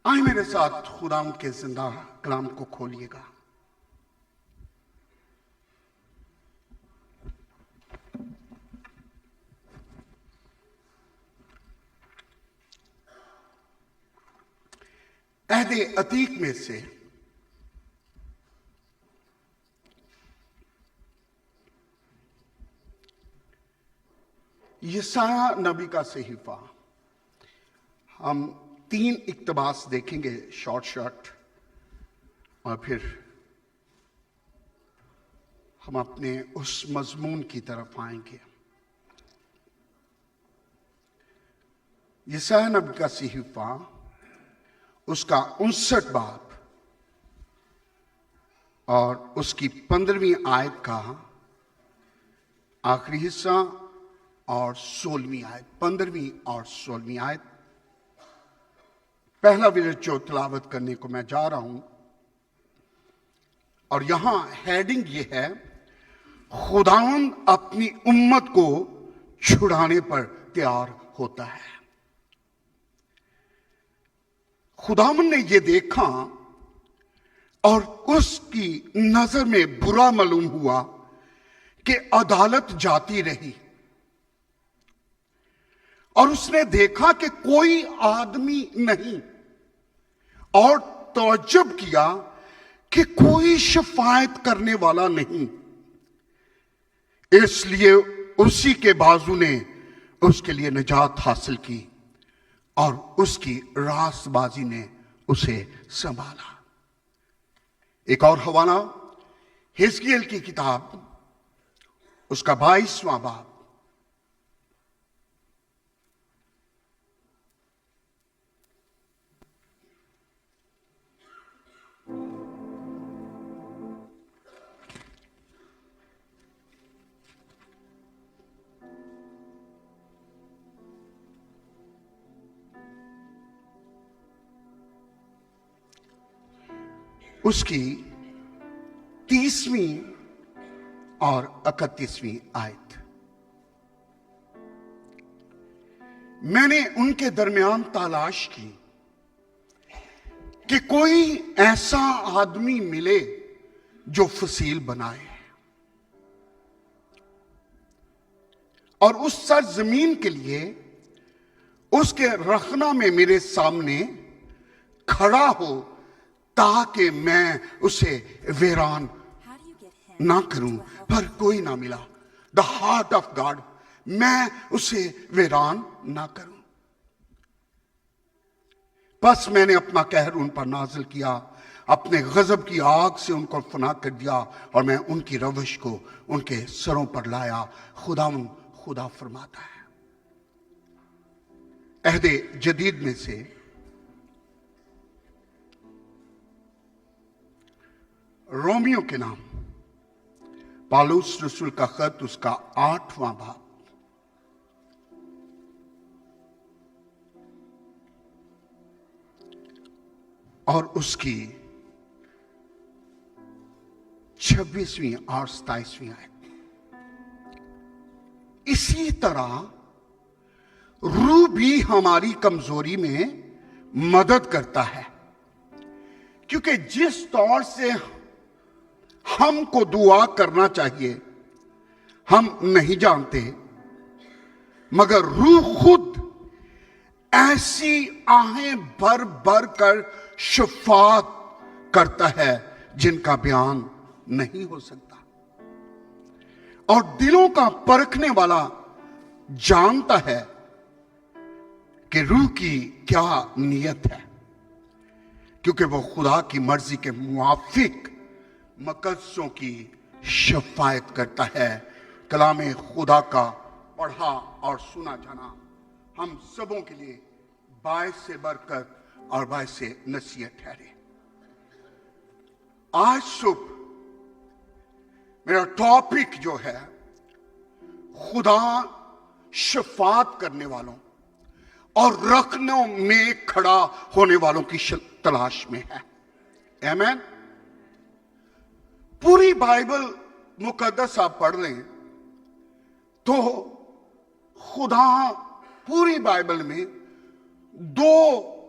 آئے میرے ساتھ خدا کے زندہ کلام کو کھولیے گا۔ عہد عتیق میں سے یسایہ نبی کا صحیفہ ہم 3 اقتباس دیکھیں گے شارٹ اور پھر ہم اپنے اس مضمون کی طرف آئیں گے۔ یسایہ نبی کا صحیفہ اس کا 59 باب اور اس کی 15ویں آیت کا آخری حصہ اور 16ویں آیت، 15ویں اور 16ویں آیت۔ پہلا ورد جو تلاوت کرنے کو میں جا رہا ہوں، اور یہاں ہیڈنگ یہ ہے، خداوند اپنی امت کو چھڑانے پر تیار ہوتا ہے۔ خداوند نے یہ دیکھا اور اس کی نظر میں برا معلوم ہوا کہ عدالت جاتی رہی، اور اس نے دیکھا کہ کوئی آدمی نہیں، اور تعجب کیا کہ کوئی شفاعت کرنے والا نہیں۔ اس لیے اسی کے بازو نے اس کے لیے نجات حاصل کی اور اس کی راست بازی نے اسے سنبھالا۔ ایک اور حوالہ حزقیل کی کتاب اس کا 22واں باب، اس کی 30ویں اور 31ویں آیت۔ میں نے ان کے درمیان تلاش کی کہ کوئی ایسا آدمی ملے جو فصیل بنائے، اور اس سرزمین کے لیے اس کے رخنہ میں میرے سامنے کھڑا ہو تاکہ میں اسے ویران نہ کروں، پر کوئی نہ ملا۔ دا ہارٹ آف گاڈ، میں اسے ویران نہ کروں۔ پس میں نے اپنا قہر ان پر نازل کیا، اپنے غضب کی آگ سے ان کو فنا کر دیا، اور میں ان کی روش کو ان کے سروں پر لایا۔ خدا فرماتا ہے۔ عہد جدید میں سے رومیو کے نام پالوس رسول کا خط اس کا 8واں باب، اور اس کی 26ویں اور 27ویں آیت۔ اسی طرح روح بھی ہماری کمزوری میں مدد کرتا ہے، کیونکہ جس طور سے ہم کو دعا کرنا چاہیے ہم نہیں جانتے، مگر روح خود ایسی آہیں بھر بھر کر شفاعت کرتا ہے جن کا بیان نہیں ہو سکتا، اور دلوں کا پرکھنے والا جانتا ہے کہ روح کی کیا نیت ہے، کیونکہ وہ خدا کی مرضی کے موافق مقدسوں کی شفاعت کرتا ہے۔ کلام خدا کا پڑھا اور سنا جانا ہم سبوں کے لیے باعث برکت اور باعث نصیحت ٹھہرے۔ آج صبح میرا ٹاپک جو ہے، خدا شفاعت کرنے والوں اور رخنوں میں کھڑا ہونے والوں کی تلاش میں ہے۔ آمین۔ پوری بائبل مقدس آپ پڑھ لیں تو خدا پوری بائبل میں 2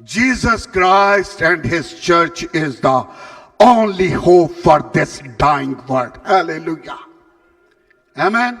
Jesus Christ and his church is the only hope for this dying world. Hallelujah. Amen.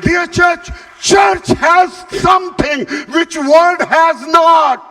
Dear church, church has something which world has not.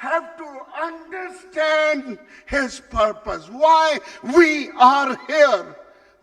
have to understand his purpose, why we are here.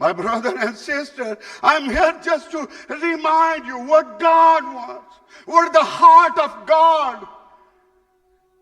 my brother and sister, I'm here just to remind you what God wants, what the heart of God.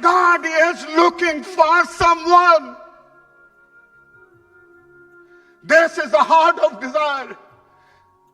God is looking for someone. This is the heart of desire.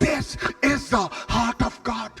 This is the heart of God.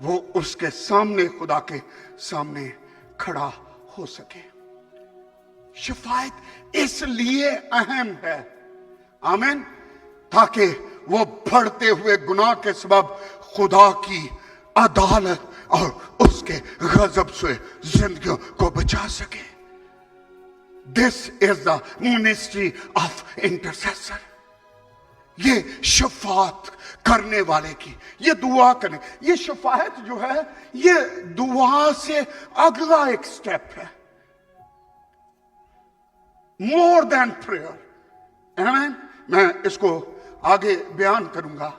وہ اس کے سامنے, خدا کے سامنے کھڑا ہو سکے. شفاعت اس لیے اہم ہے, آمین, تاکہ وہ بڑھتے ہوئے گناہ کے سبب خدا کی عدالت اور اس کے غضب سے زندگیوں کو بچا سکے. This is the ministry of intercessor. یہ شفاعت کرنے والے کی, یہ دعا کرنے, یہ شفاعت جو ہے یہ دعا سے اگلا ایک سٹیپ ہے, more than prayer. آمین. میں اس کو آگے بیان کروں گا.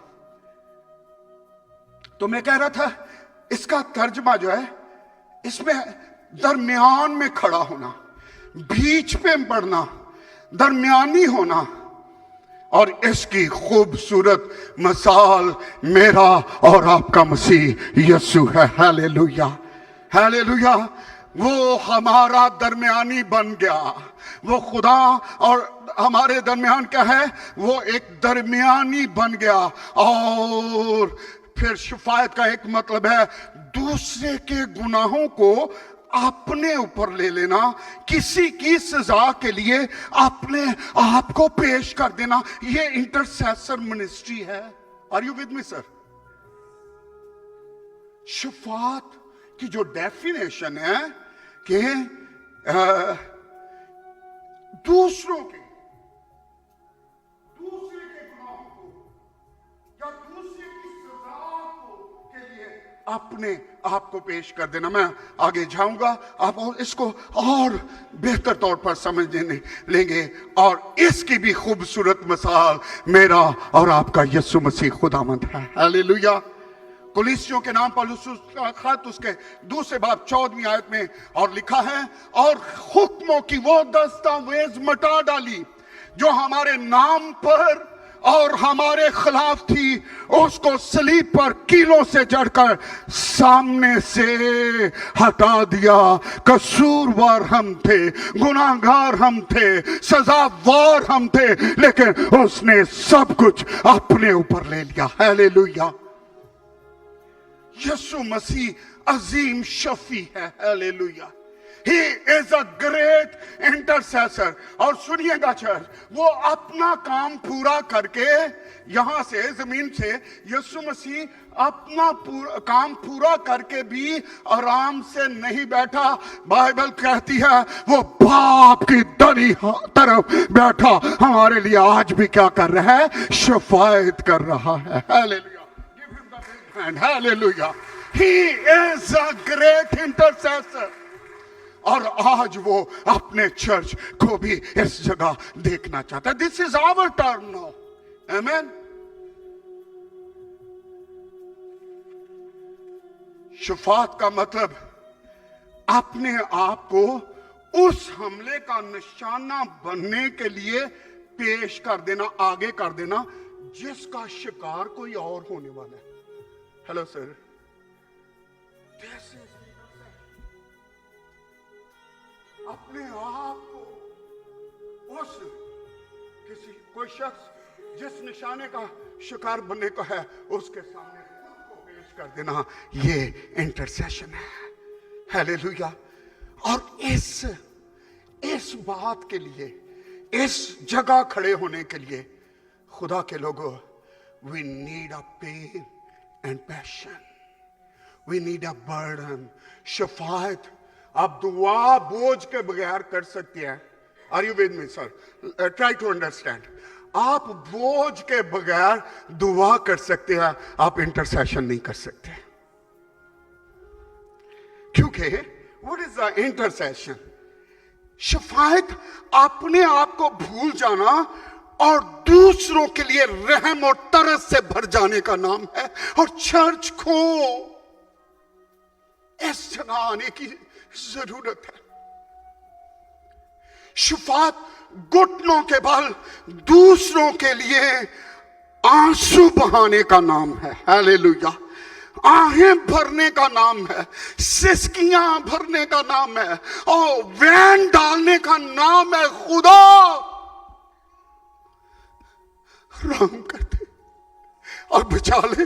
تو میں کہہ رہا تھا اس کا ترجمہ جو ہے, اس میں درمیان میں کھڑا ہونا, بیچ پہ پڑنا, درمیانی ہونا, اور اس کی خوبصورت مثال میرا اور آپ کا مسیح یسوع ہے. Hallelujah, hallelujah. وہ ہمارا درمیانی بن گیا. وہ خدا اور ہمارے درمیان کیا ہے, وہ ایک درمیانی بن گیا. اور پھر شفاعت کا ایک مطلب ہے دوسرے کے گناہوں کو اپنے اوپر لے لینا, کسی کی سزا کے لیے اپنے آپ کو پیش کر دینا. یہ انٹرسیسر منسٹری ہے. Are you with me, sir? شفاعت کی جو ڈیفینیشن ہے کہ دوسرے کے گناہوں کو یا دوسرے کی سزا کے لیے اپنے آپ کو پیش کر دینا. میں آگے جاؤں گا, آپ اس کو اور بہتر طور پر سمجھنے لیں گے. اور اس کی بھی خوبصورت مثال میرا اور آپ کا یسوع مسیح خداوند ہے. ہیلیلویا. کلیسیوں کے نام پالوس کا خط اس کے 2 باب 14 آیت میں اور لکھا ہے, اور حکموں کی وہ دستاویز مٹا ڈالی جو ہمارے نام پر اور ہمارے خلاف تھی, اس کو صلیب پر کیلوں سے جڑ کر سامنے سے ہٹا دیا. قصوروار ہم تھے, گناہگار ہم تھے, سزاوار ہم تھے, لیکن اس نے سب کچھ اپنے اوپر لے لیا. ہیلیلویا. یسوع مسیح عظیم شفیع ہے. Hallelujah. He is a great intercessor. اور سنیے گا چرچ, وہ اپنا کام پورا کر کے یہاں سے زمین سے یسوع مسیح اپنا کام پورا کر کے بھی آرام سے نہیں بیٹھا. بائبل کہتی ہے وہ باپ کی دائیں طرف بیٹھا ہمارے لیے آج بھی کیا کر رہا ہے, شفاعت کر رہا ہے. Hallelujah. And hallelujah, he is a great intercessor. اور آج وہ اپنے چرچ کو بھی اس جگہ دیکھنا چاہتا ہے. This is our turn now. Amen. شفاعت کا مطلب اپنے آپ کو اس حملے کا نشانہ بننے کے لیے پیش کر دینا, آگے کر دینا, جس کا شکار کوئی اور ہونے والا ہے. Hello sir. اپنے آپ کو اس کوئی شخص جس نشانے کا شکار بننے کا ہے اس کے سامنے خود کو پیش کر دینا, یہ انٹرسیشن ہے. ہیلیلویا. اور اس بات کے لیے, اس جگہ کھڑے ہونے کے لیے خدا کے لوگوں, we need a pain and passion. We need a burden. شفاعت آپ دعا بوجھ کے بغیر کر سکتے ہیں. Are you with me, sir? Try to understand. آپ بوجھ کے بغیر دعا کر سکتے ہیں, آپ انٹرسیشن نہیں کر سکتے. کیونکہ what is the intercession? شفاعت اپنے آپ کو بھول جانا اور دوسروں کے لیے رحم اور ترس سے بھر جانے کا نام ہے. اور چرچ کو اس جگہ آنے کی ضرورت ہے. شفاعت گھٹنوں کے بل دوسروں کے لیے آنسو بہانے کا نام ہے. ہیلیلویا. آہیں بھرنے کا نام ہے, سسکیاں بھرنے کا نام ہے, اور وین ڈالنے کا نام ہے. خدا رحم کرتے اور بچا لے.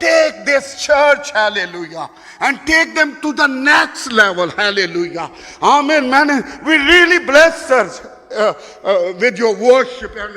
take this church, hallelujah, and take them to the next level, hallelujah, amen, man. We really bless us with your worship and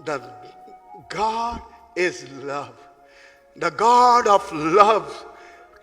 the God is love, the God of love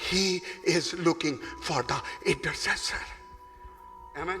He is looking for the intercessor. Amen.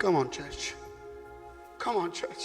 Come on church, come on church।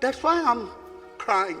That's why I'm crying।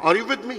Are you with me?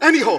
Anyhow,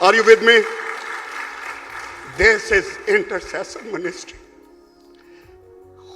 Are you with me? This is intercession ministry।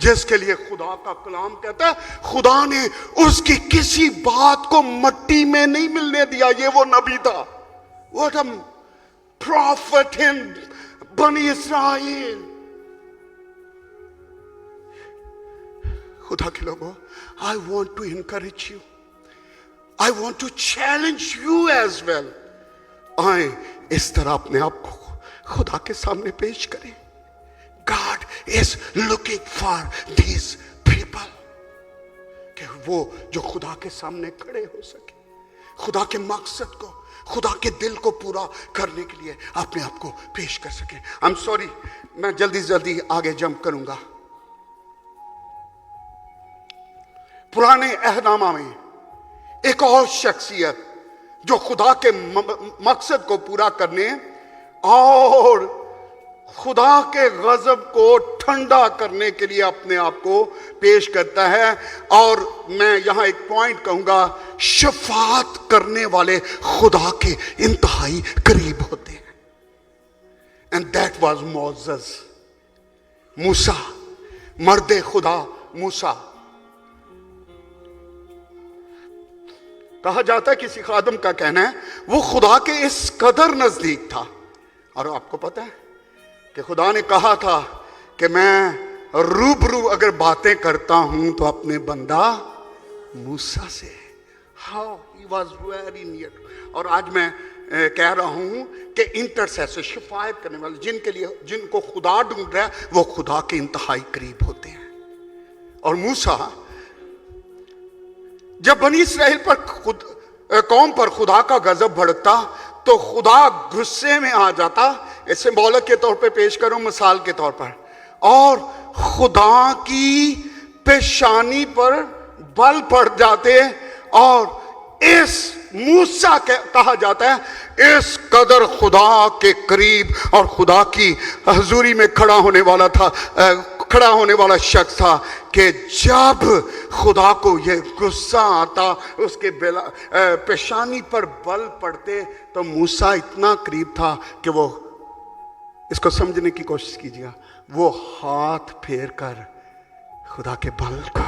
جس کے لیے خدا کا کلام کہتا ہے خدا نے اس کی کسی بات کو مٹی میں نہیں ملنے دیا. یہ وہ نبی تھا. What a prophet in بنی اسرائیل. خدا کے لوگوں, I want to encourage you. I want to challenge you as well. آئیں اس طرح اپنے آپ کو خدا کے سامنے پیش کریں. God is looking for these people. کہ وہ جو خدا کے سامنے کھڑے ہو سکے, خدا کے مقصد کو, خدا کے دل کو پورا کرنے کے لیے اپنے آپ کو پیش کر سکیں. I'm sorry, میں جلدی آگے جمپ کروں گا. پرانے عہد نامہ میں ایک اور شخصیت جو خدا کے مقصد کو پورا کرنے اور خدا کے غضب کو ٹھنڈا کرنے کے لیے اپنے آپ کو پیش کرتا ہے. اور میں یہاں ایک پوائنٹ کہوں گا, شفاعت کرنے والے خدا کے انتہائی قریب ہوتے ہیں. And that was Moses. موسیٰ, مرد خدا موسیٰ. کہا جاتا ہے, کسی خادم کا کہنا ہے, وہ خدا کے اس قدر نزدیک تھا. اور آپ کو پتا ہے کہ خدا نے کہا تھا کہ میں روبرو اگر باتیں کرتا ہوں تو اپنے بندہ موسیٰ سے. How he was very near. اور آج میں کہہ رہا ہوں کہ انٹرسیسر, شفاعت کرنے والے, جن کو خدا ڈھونڈ رہا ہے, وہ خدا کے انتہائی قریب ہوتے ہیں. اور موسیٰ جب بنی اسرائیل پر قوم پر خدا کا غضب بھڑکتا تو خدا غصے میں آ جاتا. اس سمبولک کے طور پہ پیش کروں, مثال کے طور پر, اور خدا کی پیشانی پر بل پڑ جاتے. اور اس موسیٰ کہا جاتا ہے اس قدر خدا کے قریب اور خدا کی حضوری میں کھڑا ہونے والا شخص تھا کہ جب خدا کو یہ غصہ آتا, اس کے پیشانی پر بل پڑتے, تو موسیٰ اتنا قریب تھا کہ وہ, اس کو سمجھنے کی کوشش کیجیے گا, وہ ہاتھ پھیر کر خدا کے بل کو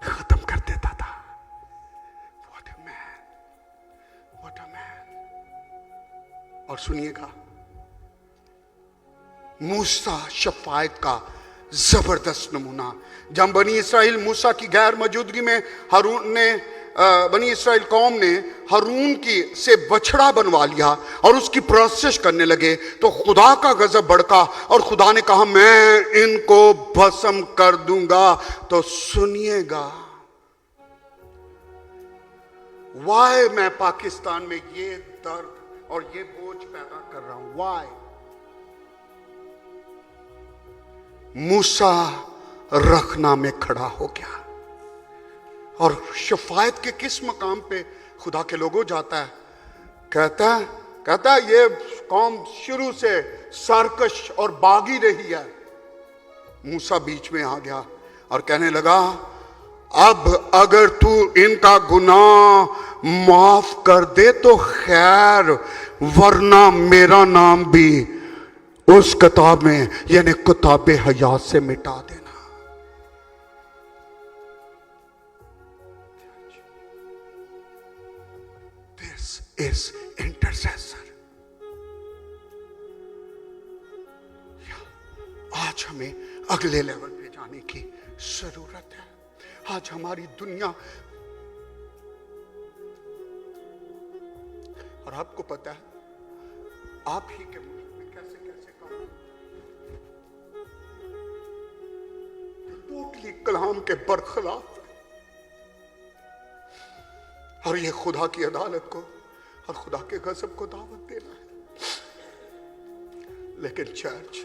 ختم کر دیتا تھا. What a man. What a man. اور سنیے گا, موسیٰ شفاعت کا زبردست نمونہ. جب بنی اسرائیل موسیٰ کی غیر موجودگی میں بنی اسرائیل قوم نے ہارون سے بچڑا بنوا لیا اور اس کی پرستش کرنے لگے, تو خدا کا غضب بھڑکا اور خدا نے کہا میں ان کو بھسم کر دوں گا. تو سنیے گا, why میں پاکستان میں یہ درد اور یہ بوجھ پیدا کر رہا ہوں. why موسیٰ رکھنا میں کھڑا ہو گیا اور شفاعت کے کس مقام پہ خدا کے لوگوں جاتا ہے. کہتا ہے یہ قوم شروع سے سرکش اور باغی رہی ہے. موسیٰ بیچ میں آ گیا اور کہنے لگا, اب اگر تو ان کا گناہ معاف کر دے تو خیر, ورنہ میرا نام بھی اس کتاب میں, یعنی کتاب حیات سے مٹا دینا. This is intercessor. آج ہمیں اگلے لیول پہ جانے کی ضرورت ہے. آج ہماری دنیا, اور آپ کو پتا ہے آپ ہی کے ملک میں کیسے کام ٹوٹلی کلام کے برخلاف, اور یہ خدا کی عدالت کو اور خدا کے غضب کو دعوت دینا ہے. لیکن چرچ,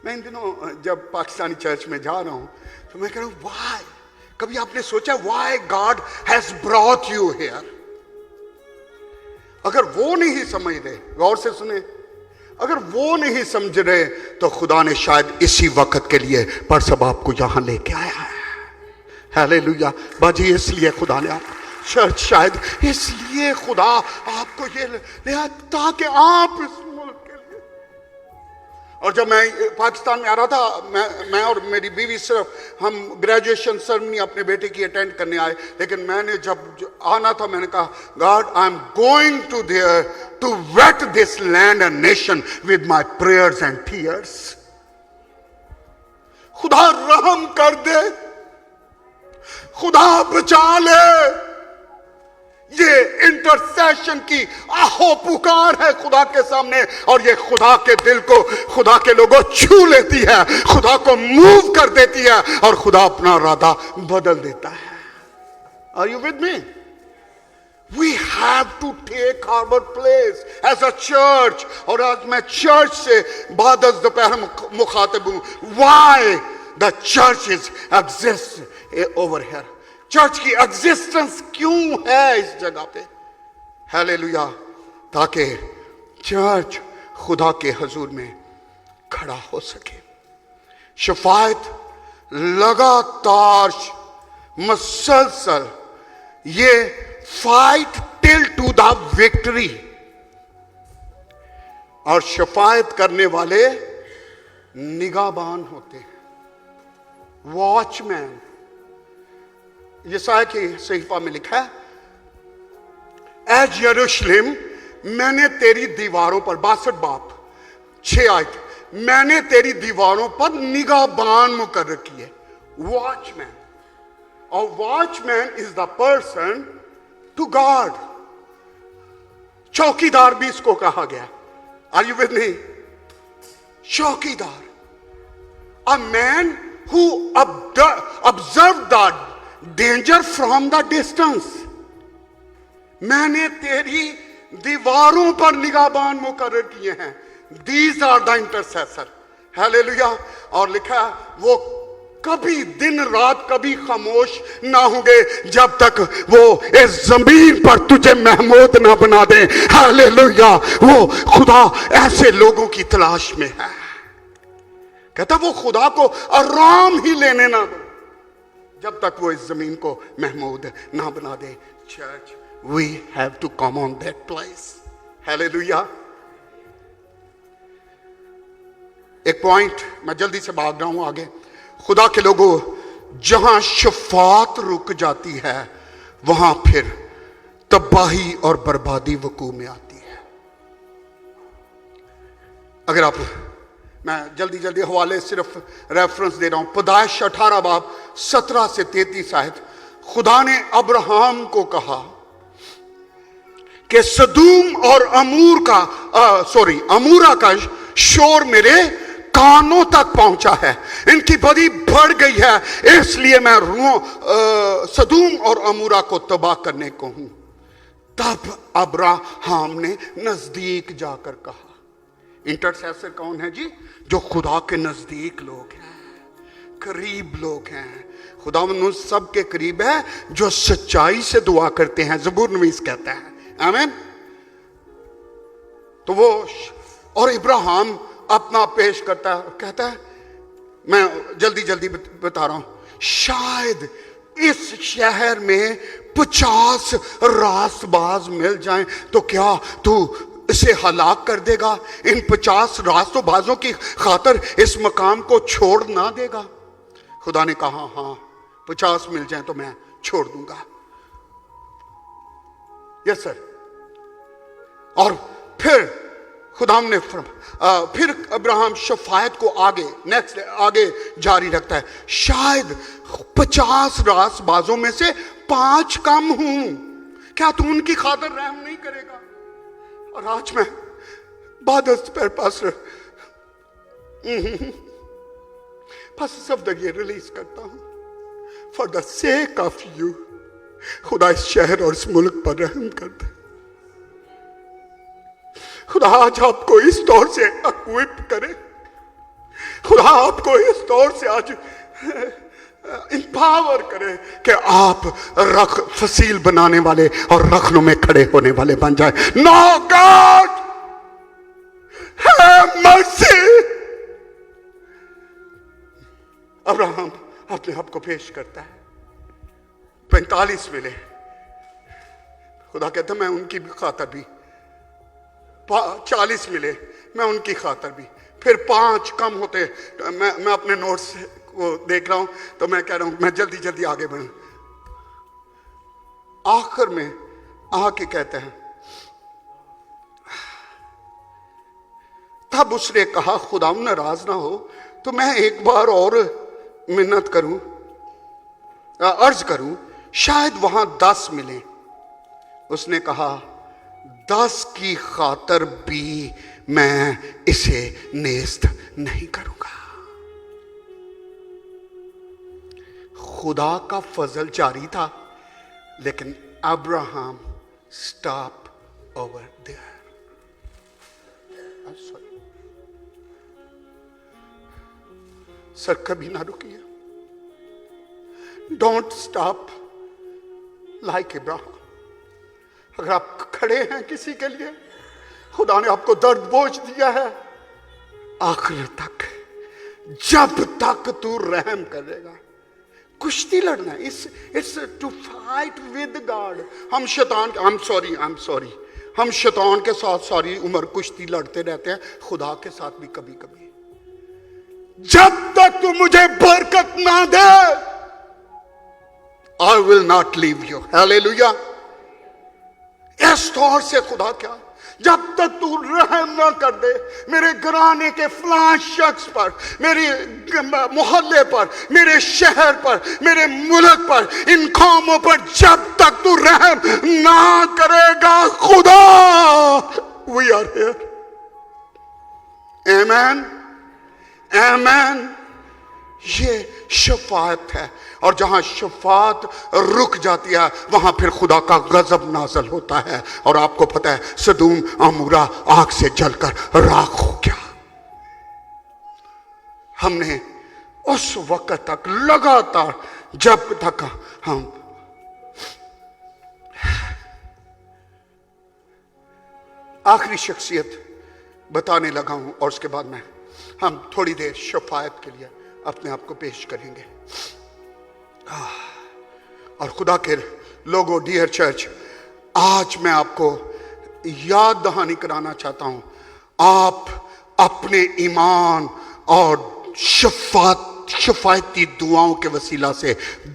میں ان دنوں جب پاکستانی چرچ میں جا رہا ہوں تو میں کہہ رہا ہوں why, کبھی آپ نے سوچا why God has brought you here. اگر وہ نہیں سمجھ رہے, غور سے سنیں, اگر وہ نہیں سمجھ رہے تو خدا نے شاید اسی وقت کے لیے پرسب آپ کو یہاں لے کے آیا ہے. ہیلیلویا. باجی اس لیے خدا نے آپ چرچ, شاید اس لیے خدا آپ کو یہ لیا تاکہ آپ اس ملک کے لیے اور جب میں پاکستان میں آ رہا تھا، میں اور میری بیوی صرف ہم گریجویشن سرمنی اپنے بیٹے کی اٹینڈ کرنے آئے، لیکن میں نے جب آنا تھا میں نے کہا God I am going to there to wait this land and nation with my prayers and tears. خدا رحم کر دے، خدا بچا لے. یہ انٹرسیشن کی آہو پکار ہے خدا کے سامنے، اور یہ خدا کے دل کو خدا کے لوگوں چھو لیتی ہے، خدا کو موو کر دیتی ہے، اور خدا اپنا ارادہ بدل دیتا ہے. Are you with me? We have to take our place as a church. اور آج میں چرچ سے بعد از دوپہر مخاطب ہوں. Why the church exists over here? Church کی ایگزسٹنس کیوں ہے اس جگہ پہ؟ ہیلیلویا. تاکہ چرچ خدا کے حضور میں کھڑا ہو سکے. شفاعت لگاتار مسلسل، یہ fight till to the victory. اور شفاعت کرنے والے نگہبان ہوتے ہیں، واچ مین. یسایا کی صحیفہ میں لکھا ہے، اے یروشلم میں نے تیری دیواروں پر 62 باب 6 آیت، میں نے تیری دیواروں پر نگہبان مقرر کیے. Watchman. اور watchman is the person to guard. چوکیدار بھی اس کو کہا گیا. Are you with me? چوکیدار. A man who observed the danger from the distance. میں نے تیری دیواروں پر نگہبان مقرر کیے ہیں. These are the intercessor. Hallelujah. اور لکھا وہ کبھی دن رات کبھی خاموش نہ ہوں گے جب تک وہ اس زمین پر تجھے محمود نہ بنا دیں. ہاللیلویا. وہ خدا ایسے لوگوں کی تلاش میں ہے. کہتا وہ خدا کو آرام ہی لینے نہ دے جب تک وہ اس زمین کو محمود نہ بنا دے. Church we have to come on that place. Hallelujah. ایک پوائنٹ میں جلدی سے بھاگ رہا ہوں آگے. خدا کے لوگوں، جہاں شفاعت رک جاتی ہے وہاں پھر تباہی اور بربادی وقوع میں آتی ہے. اگر آپ، میں جلدی حوالے صرف ریفرنس دے رہا ہوں. پیدائش 18 باب 17 سے 33 آیت. خدا نے ابراہم کو کہا کہ سدوم اور امورا کا شور میرے کانوں تک پہنچا ہے، ان کی بدی بڑھ گئی ہے، اس لیے میں سدوم اور امورا کو تباہ کرنے کو ہوں. تب ابراہم نے نزدیک جا کر کہا. انٹرسیسر کون ہے جی؟ جو خدا کے نزدیک لوگ ہیں، قریب لوگ ہیں. خدا ان سب کے قریب ہے جو سچائی سے دعا کرتے ہیں. زبور نویس کہتا ہے. آمین. تو وہ اور ابراہم اپنا پیش کرتا ہے، کہتا ہے میں جلدی بتا رہا ہوں، شاید اس شہر میں 50 راست باز مل جائیں تو کیا تو اسے ہلاک کر دے گا؟ ان 50 راست بازوں کی خاطر اس مقام کو چھوڑ نہ دے گا؟ خدا نے کہا ہاں 50 مل جائیں تو میں چھوڑ دوں گا. یس سر. اور پھر خدا نے پھر ابراہم شفاعت کو آگے جاری رکھتا ہے. شاید 50 راست بازوں میں سے 5 کم ہوں، کیا تو ان کی خاطر رحم نہیں کرے گا؟ اور آج میں پاس آف دا ایئر ریلیز کرتا ہوں. For the sake of you, خدا اس شہر اور اس ملک پر رحم کر دے. خدا آج آپ کو اس طور سے اکوپ کرے، خدا آپ کو اس طور سے آج امپاور کرے کہ آپ فصیل بنانے والے اور رکھنوں میں کھڑے ہونے والے بن جائیں. نو گاڈ ہیو مرسی. ابراہم اپنے آپ کو پیش کرتا ہے. 45 ملے. خدا کہتا ہے میں ان کی خاطر بھی. 40 ملے، میں ان کی خاطر بھی. پھر 5 کم ہوتے. میں اپنے نوٹس کو دیکھ رہا ہوں تو میں کہہ رہا ہوں میں جلدی جلدی آگے بڑھوں. آخر میں آ کے کہتے ہیں تب اس نے کہا خداوند ناراض نہ ہو تو میں ایک بار اور منت کروں، عرض کروں، شاید وہاں 10 ملیں. اس نے کہا 10 کی خاطر بھی میں اسے نیست نہیں کروں گا. خدا کا فضل جاری تھا لیکن ابراہم اسٹاپ اوور دیئر. سر کبھی نہ رکیے. Don't stop like Abraham. اگر آپ کھڑے ہیں کسی کے لیے، خدا نے آپ کو درد بوجھ دیا ہے، آخر تک جب تک تو رحم کرے گا. کشتی لڑنا ہے. It's to fight with God. ہم شیطان ہم شیطان کے ساتھ ساری عمر کشتی لڑتے رہتے ہیں، خدا کے ساتھ بھی کبھی کبھی. جب تک تو مجھے برکت نہ دے I will not leave you. Hallelujah. اس طور سے خدا کیا، جب تک تو رحم نہ کر دے میرے گھرانے کے فلاں شخص پر، میرے محلے پر، میرے شہر پر، میرے ملک پر، ان قوموں پر، جب تک تو رحم نہ کرے گا خدا. We are here. Amen. Amen. یہ شفاعت ہے، اور جہاں شفاعت رک جاتی ہے وہاں پھر خدا کا غضب نازل ہوتا ہے. اور آپ کو پتہ ہے سدوم عمورہ آگ سے جل کر راکھ ہو گیا. ہم نے اس وقت تک لگاتار، جب تک ہم آخری شخصیت بتانے لگا ہوں، اور اس کے بعد میں ہم تھوڑی دیر شفاعت کے لیے اپنے آپ کو پیش کریں گے. اور خدا کے لوگوں، ڈیئر چرچ، آج میں آپ کو یاد دہانی کرانا چاہتا ہوں، آپ اپنے ایمان اور شفاعتی دعاؤں کے وسیلہ سے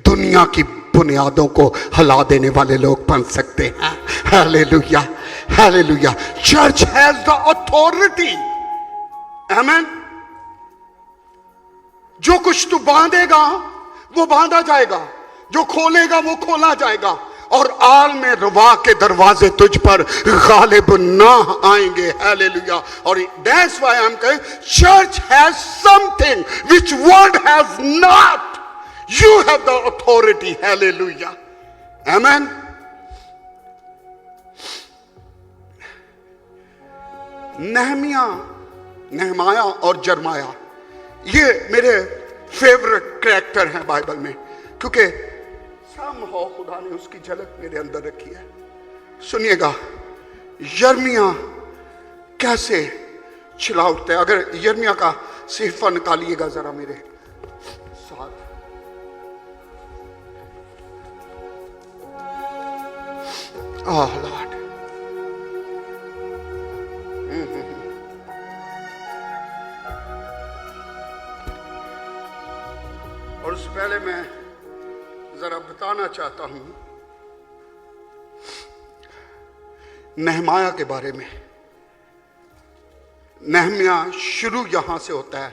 دنیا کی بنیادوں کو ہلا دینے والے لوگ بن سکتے ہیں. Hallelujah, hallelujah. Church has the authority. آمین. جو کچھ تو باندھے گا وہ باندھا جائے گا، جو کھولے گا وہ کھولا جائے گا، اور عالم روا کے دروازے تجھ پر غالب نہ آئیں گے. ہیلیلویا. اور that's why I'm saying church has something which world has not. You have the authority. Hallelujah. Amen. نہمایا اور جرمایا یہ میرے فیورٹ کریکٹر ہیں بائبل میں، کیونکہ somehow خدا نے اس کی جھلک میرے اندر رکھی ہے. سنیے گا یرمیا کیسے چلا اٹھتا ہے. اگر یرمیا کا صحیفہ نکالیے گا ذرا میرے ساتھ. لارڈ، اور اس سے پہلے میں ذرا بتانا چاہتا ہوں نہمایا کے بارے میں. نہمیا شروع یہاں سے ہوتا ہے.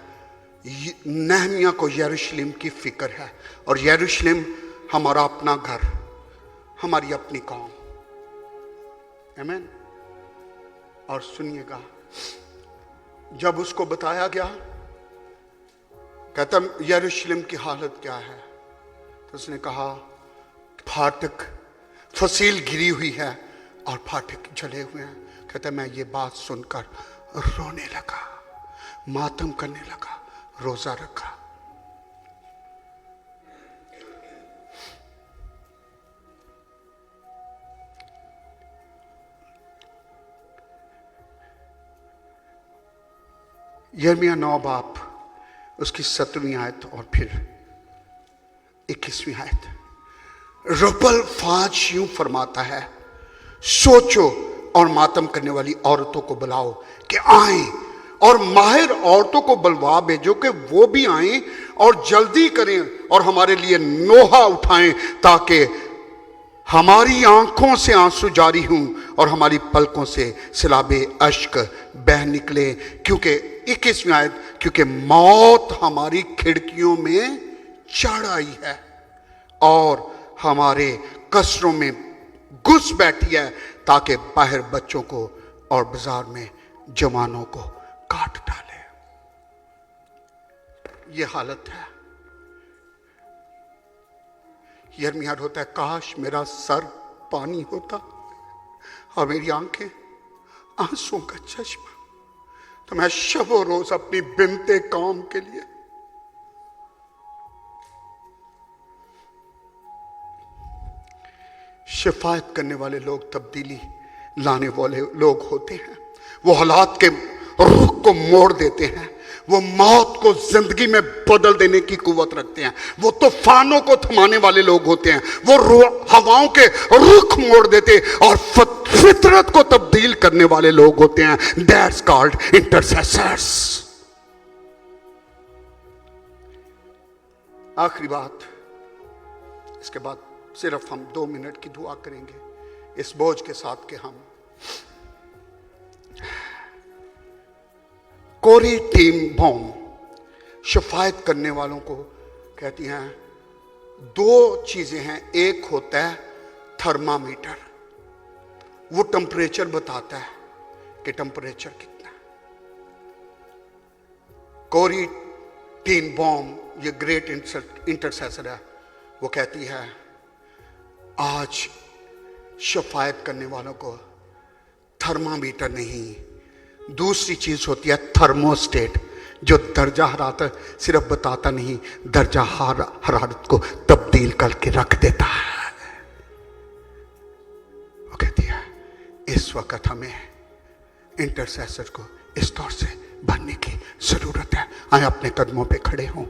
نہمیا کو یروشلم کی فکر ہے، اور یروشلم ہمارا اپنا گھر، ہماری اپنی قوم. آمین. اور سنیے گا جب اس کو بتایا گیا، کہتا یروشلم کی حالت کیا ہے، تو اس نے کہا پھاٹک فصیل گری ہوئی ہے اور پھاٹک جلے ہوئے ہیں. کہتا میں یہ بات سن کر رونے لگا، ماتم کرنے لگا، روزہ رکھا. یرمیا 9 باب اس کی 17ویں آیت اور پھر 21ویں آیت. رب الفاظ یوں فرماتا ہے، سوچو اور ماتم کرنے والی عورتوں کو بلاؤ کہ آئیں اور ماہر عورتوں کو بلوا بھیجو کہ وہ بھی آئیں اور جلدی کریں اور ہمارے لیے نوحہ اٹھائیں تاکہ ہماری آنکھوں سے آنسو جاری ہوں اور ہماری پلکوں سے سیلاب اشک بہہ نکلے. کیونکہ 21ویں آیت, کیونکہ موت ہماری کھڑکیوں میں چڑھ آئی ہے اور ہمارے قصروں میں گھس بیٹھی ہے تاکہ باہر بچوں کو اور بازار میں جوانوں کو کاٹ ڈالے. یہ حالت ہے. یرمیا ہوتا ہے کاش میرا سر پانی ہوتا اور میری آنکھیں آنسوں کا چشمہ, تو میں شب و روز اپنی بنتے کام کے لیے شفاعت کرنے والے لوگ تبدیلی لانے والے لوگ ہوتے ہیں. وہ حالات کے رخ کو موڑ دیتے ہیں, وہ موت کو زندگی میں بدل دینے کی قوت رکھتے ہیں, وہ طوفانوں کو تھمانے والے لوگ ہوتے ہیں, وہ ہواؤں کے رخ موڑ دیتے اور فطرت کو تبدیل کرنے والے لوگ ہوتے ہیں. That's called intercessors. آخری بات, اس کے بعد صرف ہم 2 منٹ کی دعا کریں گے اس بوجھ کے ساتھ کہ ہم کوری ٹیم بوم شفاعت کرنے والوں کو کہتی ہیں 2 چیزیں ہیں. ایک ہوتا ہے تھرمامیٹر, وہ ٹمپریچر بتاتا ہے کہ ٹمپریچر کتنا ہے. کوری ٹیم بوم یہ گریٹ انٹرسیسر ہے, وہ کہتی ہے آج شفاعت کرنے والوں کو تھرمامیٹر نہیں, دوسری چیز ہوتی ہے تھرموسٹیٹ, جو درجہ حرارت صرف بتاتا نہیں, درجہ حرارت کو تبدیل کر کے رکھ دیتا ہے. وہ کہتی ہے اس وقت ہمیں انٹرسیسر کو اس طور سے بننے کی ضرورت ہے. آئیں اپنے قدموں پہ کھڑے ہوں.